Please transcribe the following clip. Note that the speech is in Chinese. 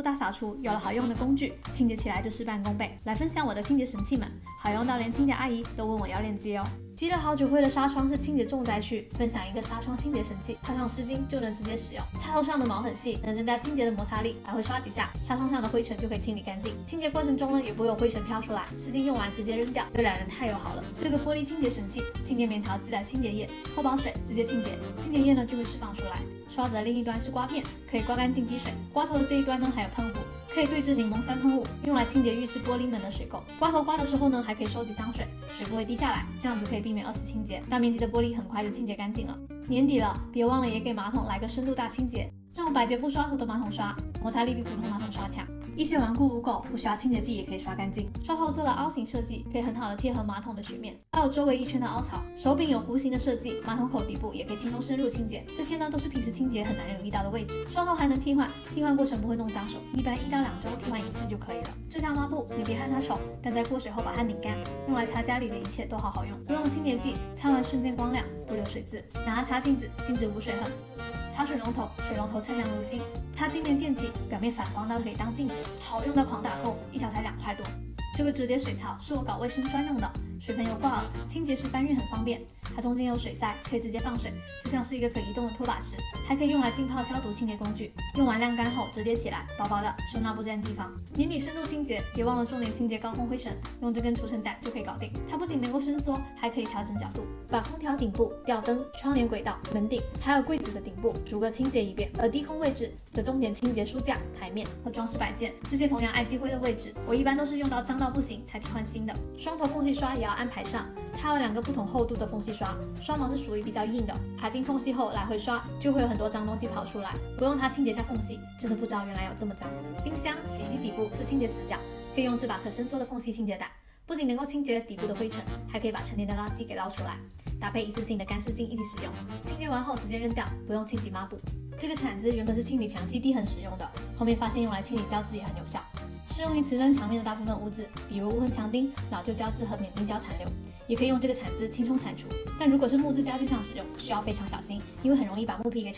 大扫除有了好用的工具，清洁起来就事半功倍。来分享我的清洁神器们，好用到连清洁阿姨都问我要链接哦。积了好久灰的纱窗是清洁重灾区，分享一个纱窗清洁神器，套上湿巾就能直接使用。插头上的毛很细，能增加清洁的摩擦力，还会刷几下，纱窗上的灰尘就可以清理干净。清洁过程中呢，也不会有灰尘飘出来。湿巾用完直接扔掉，对两人太友好了。这个玻璃清洁神器，清洁棉条自带清洁液，脱保水直接清洁，清洁液呢就会释放出来。刷子的另一端是刮片，可以刮干净积水。刮头的这一端呢还有喷壶，可以对置柠檬酸喷雾，用来清洁浴室玻璃门的水垢。刮头刮的时候呢，还可以收集脏水，水不会滴下来，这样子可以避免二次清洁。大面积的玻璃很快就清洁干净了。年底了，别忘了也给马桶来个深度大清洁。这种百洁布刷头的马桶刷，摩擦力比普通马桶刷强。一些顽固污垢不需要清洁剂也可以刷干净。刷头做了凹形设计，可以很好的贴合马桶的曲面，还有周围一圈的凹槽。手柄有弧形的设计，马桶口底部也可以轻松深入清洁。这些呢都是平时清洁很难留意到的位置。刷头还能替换，替换过程不会弄脏手，一般1到2周替换一次就可以了。这条抹布你别看它丑，但在过水后把它拧干，用来擦家里的一切都好好用。不用清洁剂，擦完瞬间光亮，不留水渍。拿它擦镜子，镜子无水痕。擦水龙头，水龙头锃亮如新。擦镜面电极，表面反光到可以当镜子，好用到狂打扣，一条才2块多。这个折叠水槽是我搞卫生专用的，水盆有挂耳，清洁时搬运很方便。它中间有水塞，可以直接放水，就像是一个可移动的拖把池，还可以用来浸泡消毒清洁工具。用完晾干后折叠起来，薄薄的，收纳不占地方。年底深度清洁，别忘了重点清洁高空灰尘，用这根除尘掸就可以搞定。它不仅能够伸缩，还可以调整角度，把空调顶部、吊灯、窗帘轨道、门顶，还有柜子的顶部逐个清洁一遍。而低空位置则重点清洁书架、台面和装饰摆件，这些同样爱积灰的位置，我一般都是用到脏到不行才替换新的。双头缝隙刷也要安排上，它有2个不同厚度的缝隙刷，刷毛是属于比较硬的，爬进缝隙后来回刷，就会有很多脏东西跑出来。不用它清洁下缝隙，真的不知道原来有这么脏。冰箱、洗衣机底部是清洁死角，可以用这把可伸缩的缝隙清洁掸，不仅能够清洁底部的灰尘，还可以把陈年的垃圾给捞出来。搭配一次性的干湿巾一起使用，清洁完后直接扔掉，不用清洗抹布。这个铲子原本是清理墙基地很实用的，后面发现用来清理胶渍也很有效，适用于瓷砖墙面的大部分污渍，比如无痕墙钉、老旧胶渍和免钉胶残留。也可以用这个铲子轻松铲除，但如果是木质家具上使用，需要非常小心，因为很容易把木皮给